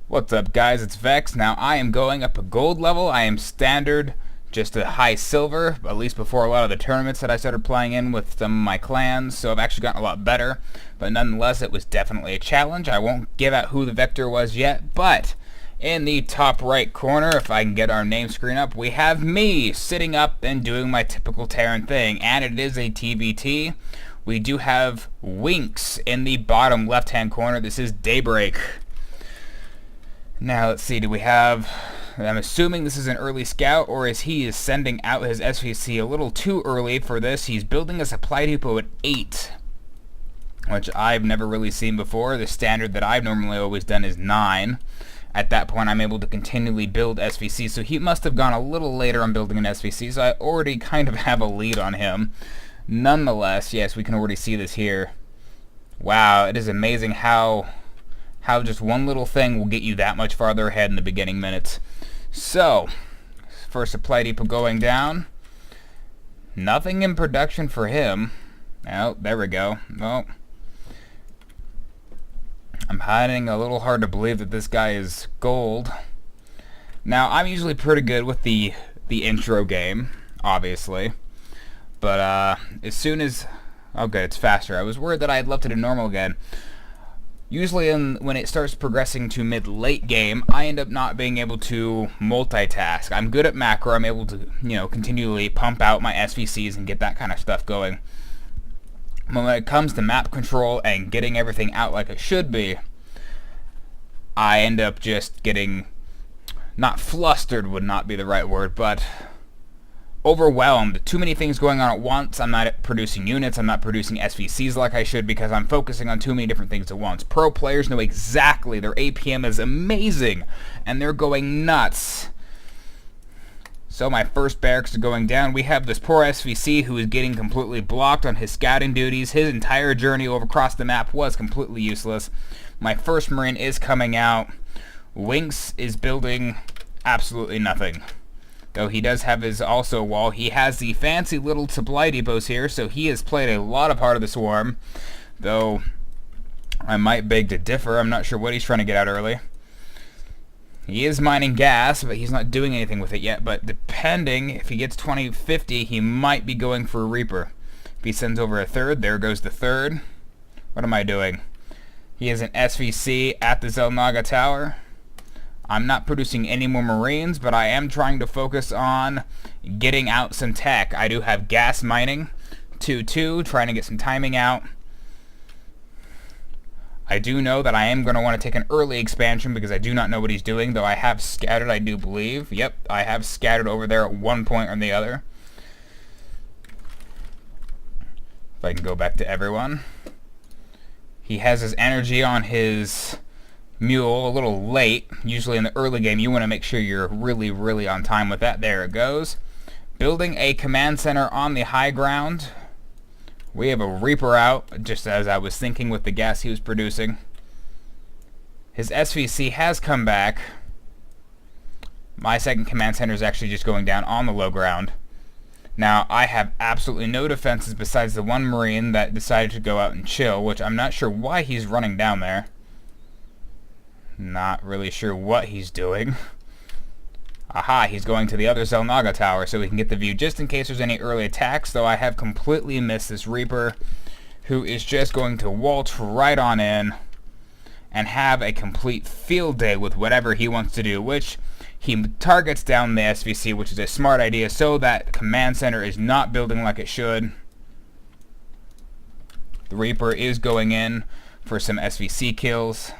What's up, guys? It's Vex. Now I am going up a gold level. I am standard, just a high silver, at least before a lot of the tournaments that I started playing in with some of my clans, so I've actually gotten a lot better. But nonetheless, it was definitely a challenge. I won't give out who the Vector was yet, but in the top right corner, if I can get our name screen up, we have me sitting up and doing my typical Terran thing, and it is a TVT. We do have Winks in the bottom left-hand corner. This is Daybreak. Now, let's see, do we have... I'm assuming this is an early scout, or is he sending out his SVC a little too early for this. He's building a supply depot at 8, which I've never really seen before. The standard that I've normally always done is 9. At that point, I'm able to continually build SVC, so he must have gone a little later on building an SVC, so I already kind of have a lead on him. Nonetheless, yes, we can already see this here. Wow, it is amazing how just one little thing will get you that much farther ahead in the beginning minutes. So, first supply depot going down. Nothing in production for him. Oh, there we go. Well, I'm finding a little hard to believe that this guy is gold. Now, I'm usually pretty good with the intro game, obviously. But as soon as... Oh, good, it's faster. I was worried that I had left it in normal again. Usually when it starts progressing to mid-late game, I end up not being able to multitask. I'm good at macro. I'm able to, continually pump out my SVCs and get that kind of stuff going. But when it comes to map control and getting everything out like it should be, I end up just getting, not flustered would not be the right word, but overwhelmed. Too many things going on at once. I'm not producing units. I'm not producing SVCs like I should because I'm focusing on too many different things at once. Pro players know exactly. Their APM is amazing, and they're going nuts. So my first barracks are going down. We have this poor SVC who is getting completely blocked on his scouting duties. His entire journey over across the map was completely useless. My first Marine is coming out. Winks is building absolutely nothing. Though he does have his also wall. He has the fancy little supply depots here, so he has played a lot of Heart of the Swarm. Though, I might beg to differ. I'm not sure what he's trying to get out early. He is mining gas, but he's not doing anything with it yet. But depending, if he gets 2050, he might be going for a Reaper. If he sends over a third, there goes the third. What am I doing? He has an SVC at the Zelnaga Tower. I'm not producing any more Marines, but I am trying to focus on getting out some tech. I do have gas mining, 2-2, trying to get some timing out. I do know that I am going to want to take an early expansion because I do not know what he's doing, though I have scattered, I do believe. Yep, I have scattered over there at one point or the other. If I can go back to everyone. He has his energy on his mule a little late. Usually in the early game you want to make sure you're really on time with that. There it goes. Building a command center on the high ground. We have a Reaper out, just as I was thinking with the gas he was producing. His SVC has come back. My second command center is actually just going down on the low ground. Now, I have absolutely no defenses besides the one Marine that decided to go out and chill, which I'm not sure why he's running down there. Not really sure what he's doing. Aha, he's going to the other Zelnaga Tower so we can get the view just in case there's any early attacks, though I have completely missed this Reaper who is just going to waltz right on in and have a complete field day with whatever he wants to do, which he targets down the SVC, which is a smart idea, so that command center is not building like it should. The Reaper is going in for some SVC kills.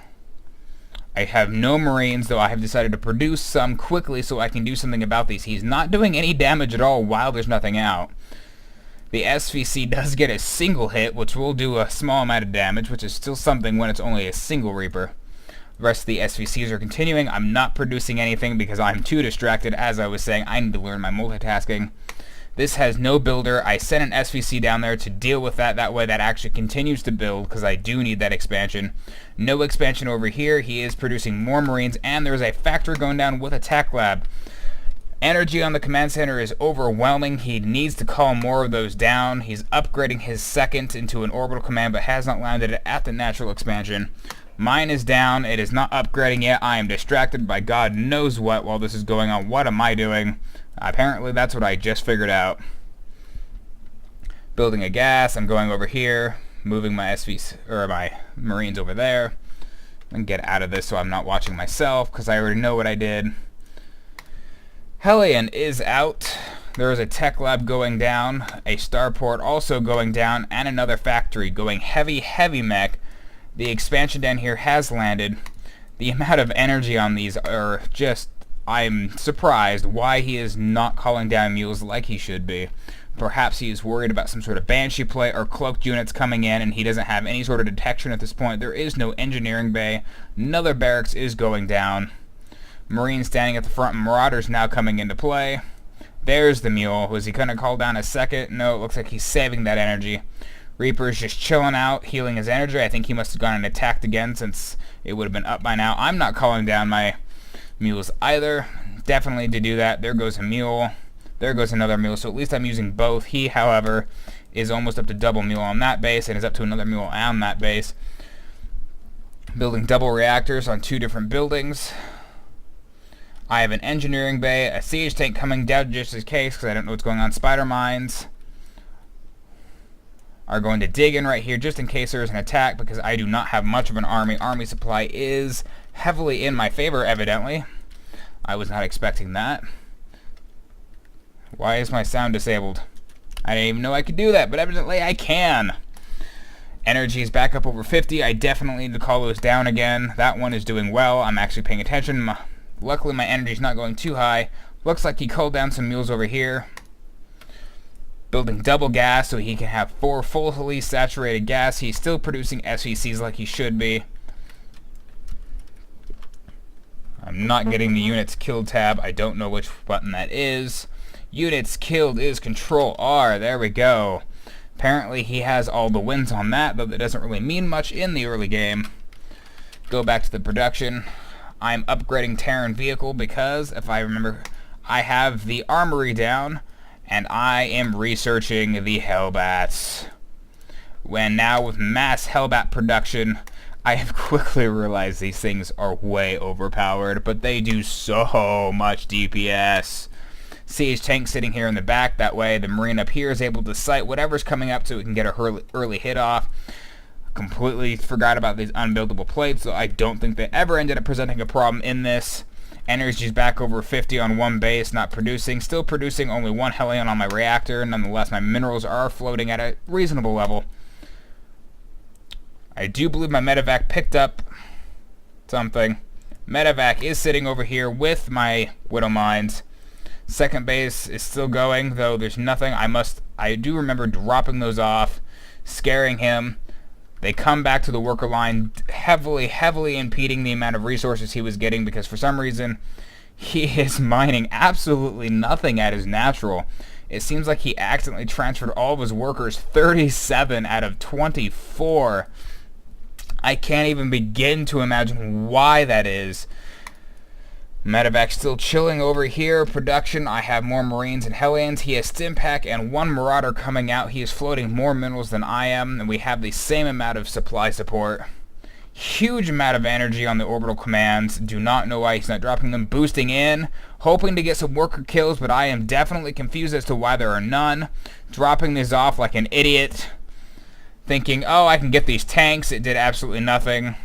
I have no Marines, though I have decided to produce some quickly so I can do something about these. He's not doing any damage at all while there's nothing out. The SVC does get a single hit, which will do a small amount of damage, which is still something when it's only a single Reaper. The rest of the SVCs are continuing. I'm not producing anything because I'm too distracted. As I was saying, I need to learn my multitasking. This has no builder. I sent an SVC down there to deal with that. That way that actually continues to build because I do need that expansion. No expansion over here. He is producing more Marines, and there's a factory going down with a tech lab. Energy on the command center is overwhelming. He needs to call more of those down. He's upgrading his second into an orbital command, but has not landed it at the natural expansion. Mine is down. It is not upgrading yet. I am distracted by God knows what while this is going on. What am I doing? Apparently that's what I just figured out. Building a gas. I'm going over here. Moving my SVs, or my Marines over there. And get out of this so I'm not watching myself, because I already know what I did. Hellion is out. There is a tech lab going down, a starport also going down, and another factory going heavy mech. The expansion down here has landed. The amount of energy on these are just... I'm surprised why he is not calling down mules like he should be. Perhaps he is worried about some sort of Banshee play or cloaked units coming in, and he doesn't have any sort of detection at this point. There is no engineering bay. Another barracks is going down. Marines standing at the front. Marauders now coming into play. There's the mule. Was he going to call down a second? No, it looks like he's saving that energy. Reaper's just chilling out, healing his energy. I think he must have gone and attacked again since it would have been up by now. I'm not calling down my mules either. Definitely to do that. There goes a mule. There goes another mule. So at least I'm using both. He, however, is almost up to double mule on that base and is up to another mule on that base. Building double reactors on 2 different buildings. I have an engineering bay, a siege tank coming down just in case because I don't know what's going on. Spider mines are going to dig in right here just in case there's an attack because I do not have much of an army. Army supply is heavily in my favor, evidently. I was not expecting that. Why is my sound disabled? I didn't even know I could do that, but evidently I can. Energy is back up over 50. I definitely need to call those down again. That one is doing well. I'm actually paying attention. Luckily, my energy is not going too high. Looks like he called down some mules over here. Building double gas so he can have 4 fully saturated gas. He's still producing SVCs like he should be. I'm not getting the units killed tab. I don't know which button that is. Units killed is Control R. There we go. Apparently he has all the wins on that, though that doesn't really mean much in the early game. Go back to the production. I'm upgrading Terran vehicle because, if I remember, I have the armory down, and I am researching the Hellbats. When now with mass Hellbat production, I have quickly realized these things are way overpowered, but they do so much DPS. Siege tank sitting here in the back, that way the Marine up here is able to sight whatever's coming up so we can get a early hit off. Completely forgot about these unbuildable plates, so I don't think they ever ended up presenting a problem in this. Energy's back over 50 on one base, not producing. Still producing only 1 Hellion on my reactor. Nonetheless, my minerals are floating at a reasonable level. I do believe my medevac picked up something. Medevac is sitting over here with my Widow Mines. Second base is still going, though there's nothing. I do remember dropping those off, scaring him. They come back to the worker line, heavily impeding the amount of resources he was getting because for some reason he is mining absolutely nothing at his natural. It seems like he accidentally transferred all of his workers, 37 out of 24. I can't even begin to imagine why that is. Medevac still chilling over here. Production, I have more Marines and Hellions. He has Stimpack and 1 Marauder coming out. He is floating more minerals than I am, and we have the same amount of supply support. Huge amount of energy on the orbital commands. Do not know why he's not dropping them. Boosting in, hoping to get some worker kills, but I am definitely confused as to why there are none. Dropping these off like an idiot. Thinking, oh, I can get these tanks. It did absolutely nothing.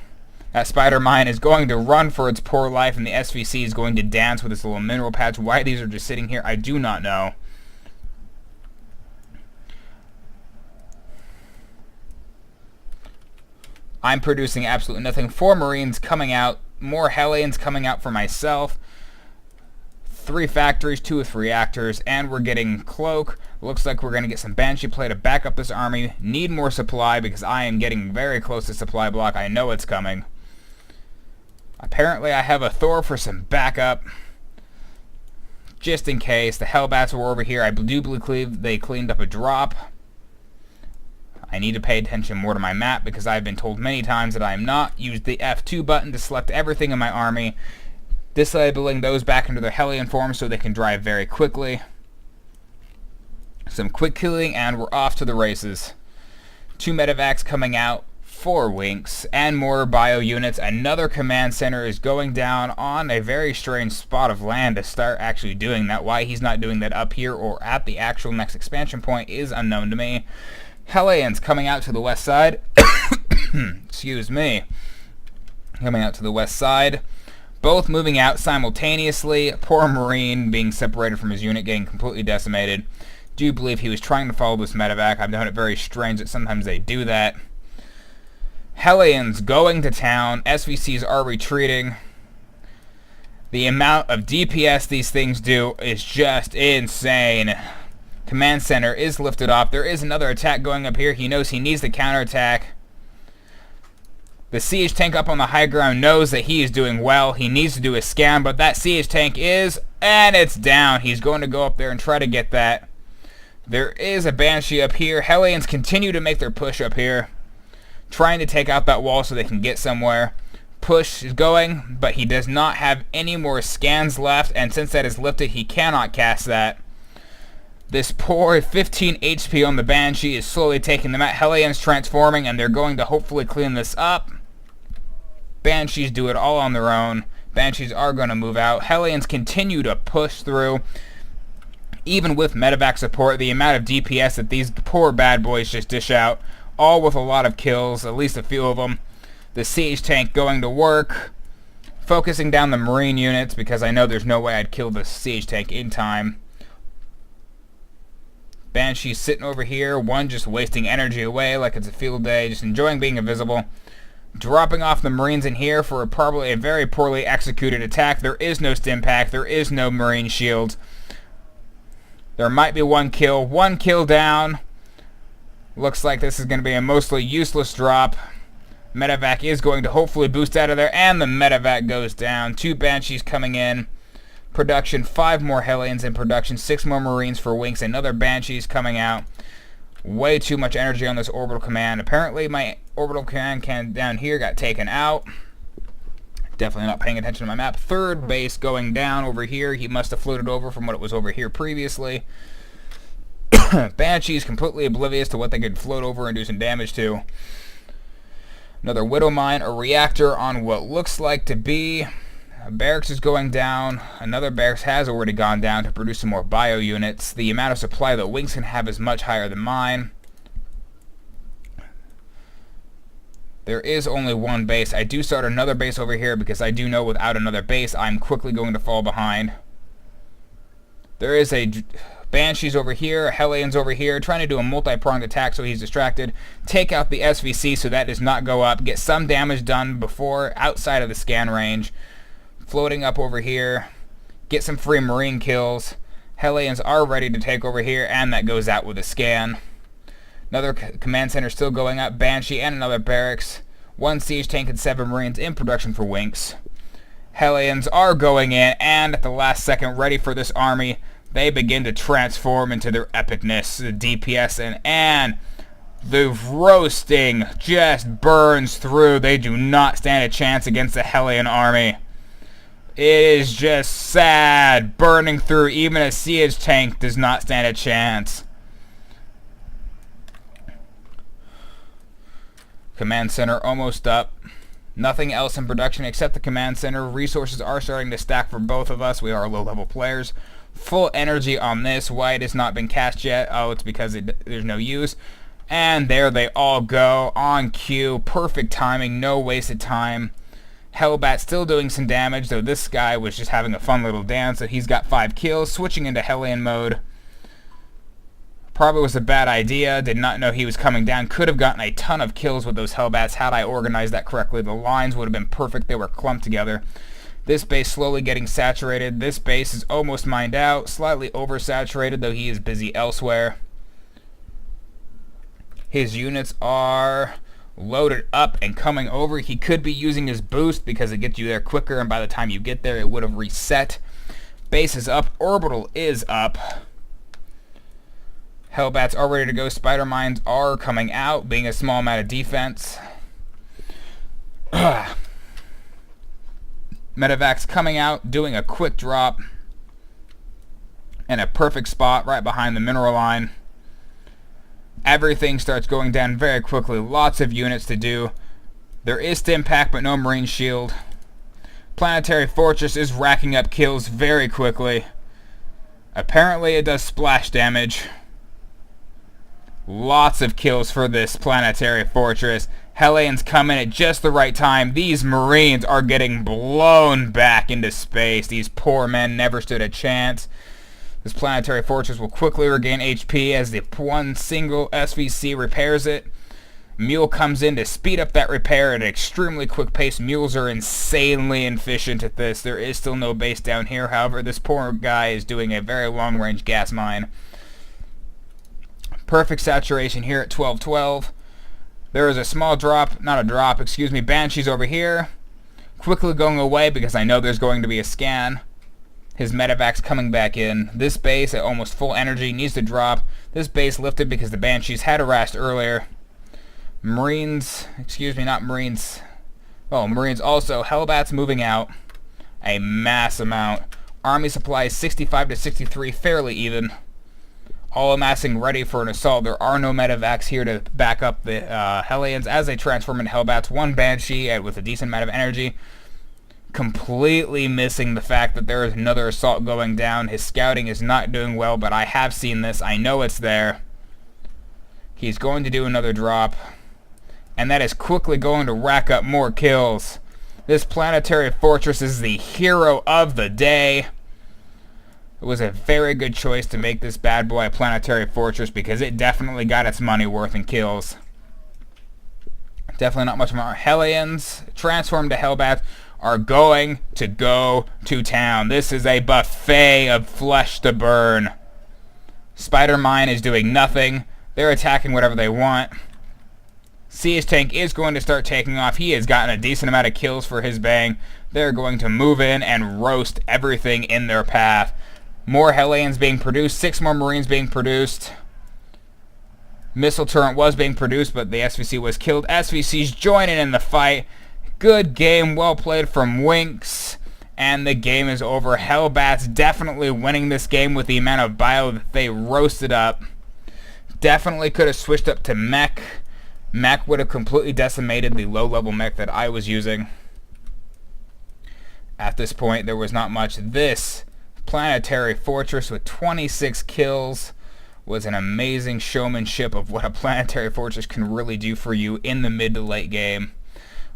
That spider mine is going to run for its poor life, and the SVC is going to dance with its little mineral patch. Why these are just sitting here, I do not know. I'm producing absolutely nothing. 4 Marines coming out. More Hellions coming out for myself. 3 factories, 2 with reactors, and we're getting Cloak. Looks like we're going to get some Banshee play to back up this army. Need more supply because I am getting very close to supply block. I know it's coming. Apparently I have a Thor for some backup. Just in case. The Hellbats were over here. I do believe they cleaned up a drop. I need to pay attention more to my map because I've been told many times that I am not. Use the F2 button to select everything in my army. Disabling those back into their Hellion form so they can drive very quickly. Some quick killing and we're off to the races. 2 medevacs coming out. for Winks and more bio units. Another command center is going down on a very strange spot of land to start actually doing that. Why he's not doing that up here or at the actual next expansion point is unknown to me. Hellions coming out to the west side. Excuse me. Coming out to the west side. Both moving out simultaneously. Poor Marine being separated from his unit, getting completely decimated. Do believe he was trying to follow this medevac. I've known it very strange that sometimes they do that. Hellions going to town. SVCs are retreating. The amount of DPS these things do is just insane. Command center is lifted off. There is another attack going up here. He knows he needs the counterattack. The siege tank up on the high ground knows that he is doing well. He needs to do a scan, but that siege tank is, and it's down. He's going to go up there and try to get that. There is a Banshee up here. Hellions continue to make their push up here, trying to take out that wall so they can get somewhere. Push is going, but he does not have any more scans left, and since that is lifted, he cannot cast that. This poor 15 HP on the Banshee is slowly taking them out. Hellions transforming, and they're going to hopefully clean this up. Banshees do it all on their own. Banshees are going to move out. Hellions continue to push through. Even with medevac support, the amount of DPS that these poor bad boys just dish out, all with a lot of kills, at least a few of them. The siege tank going to work. Focusing down the Marine units because I know there's no way I'd kill the siege tank in time. Banshee's sitting over here. One just wasting energy away like it's a field day, just enjoying being invisible. Dropping off the Marines in here for probably a very poorly executed attack. There is no stim pack. There is no Marine shield. There might be one kill. One kill down. Looks like this is going to be a mostly useless drop. Medevac is going to hopefully boost out of there, and the medevac goes down. 2 Banshees coming in. Production, 5 more Hellions in production, 6 more Marines for Winks, another Banshees coming out. Way too much energy on this orbital command. Apparently my orbital command down here got taken out. Definitely not paying attention to my map. 3rd base going down over here. He must have floated over from what it was over here previously. Banshees completely oblivious to what they could float over and do some damage to. Another Widow Mine, a reactor on what looks like to be... A barracks is going down. Another barracks has already gone down to produce some more bio units. The amount of supply that Winks can have is much higher than mine. There is only one base. I do start another base over here because I do know without another base I'm quickly going to fall behind. There is a Banshees over here, Hellions over here, trying to do a multi-pronged attack so he's distracted. Take out the SVC so that does not go up. Get some damage done before outside of the scan range. Floating up over here. Get some free Marine kills. Hellions are ready to take over here, and that goes out with a scan. Another command center still going up. Banshee and another barracks. 1 siege tank and 7 Marines in production for Winks. Hellions are going in, and at the last second, ready for this army. They begin to transform into their epicness. The DPS and the roasting just burns through. They do not stand a chance against the Hellion army. It is just sad. Burning through. Even a siege tank does not stand a chance. Command center almost up. Nothing else in production except the command center. Resources are starting to stack for both of us. We are low-level players. Full energy on this. Why it has not been cast yet? Oh, it's because there's no use. And there they all go. On cue. Perfect timing. No wasted time. Hellbat still doing some damage, though this guy was just having a fun little dance. So he's got 5 kills. Switching into Hellion mode. Probably was a bad idea. Did not know he was coming down. Could have gotten a ton of kills with those Hellbats had I organized that correctly. The lines would have been perfect. They were clumped together. This base slowly getting saturated. This base is almost mined out. Slightly oversaturated, though he is busy elsewhere. His units are loaded up and coming over. He could be using his boost because it gets you there quicker, and by the time you get there, it would have reset. Base is up. Orbital is up. Hellbats are ready to go. Spider Mines are coming out, being a small amount of defense. Medevac's coming out, doing a quick drop. And a perfect spot right behind the mineral line. Everything starts going down very quickly. Lots of units to do. There is stim pack, but no marine shield. Planetary Fortress is racking up kills very quickly. Apparently it does splash damage. Lots of kills for this Planetary Fortress. Hellions come in at just the right time. These Marines are getting blown back into space. These poor men never stood a chance. This Planetary Fortress will quickly regain HP as the one single SVC repairs it. Mule comes in to speed up that repair at an extremely quick pace. Mules are insanely efficient at this. There is still no base down here. However, this poor guy is doing a very long-range gas mine. Perfect saturation here at 1212. There is a small drop, not a drop, excuse me, Banshees over here. Quickly going away because I know there's going to be a scan. His medevac's coming back in. This base at almost full energy needs to drop. This base lifted because the Banshees had harassed earlier. Marines, excuse me, not Marines. Oh, Marines also. Hellbats moving out. A mass amount. Army supplies 65 to 63, fairly even. All amassing ready for an assault. There are no medevacs here to back up the Hellions as they transform into Hellbats. One Banshee with a decent amount of energy. Completely missing the fact that there is another assault going down. His scouting is not doing well, but I have seen this. I know it's there. He's going to do another drop. And that is quickly going to rack up more kills. This Planetary Fortress is the hero of the day. It was a very good choice to make this bad boy a Planetary Fortress because it definitely got its money worth in kills. Definitely not much more. Hellions, transformed to Hellbats, are going to go to town. This is a buffet of flesh to burn. Spider Mine is doing nothing. They're attacking whatever they want. Siege Tank is going to start taking off. He has gotten a decent amount of kills for his bang. They're going to move in and roast everything in their path. More Hellions being produced. 6 more Marines being produced. Missile turret was being produced, but the SVC was killed. SVC's joining in the fight. Good game. Well played from Winks. And the game is over. Hellbats definitely winning this game with the amount of bio that they roasted up. Definitely could have switched up to mech. Mech would have completely decimated the low-level mech that I was using. At this point, there was not much. This Planetary Fortress with 26 kills was an amazing showmanship of what a Planetary Fortress can really do for you in the mid to late game.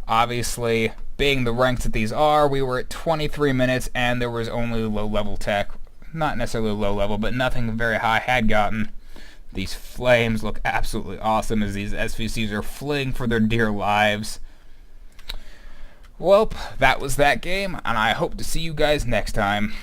Obviously, being the ranks that these are, we were at 23 minutes and there was only low-level tech. Not necessarily low-level, but nothing very high had gotten. These flames look absolutely awesome as these SVCs are fleeing for their dear lives. Well, that was that game, and I hope to see you guys next time.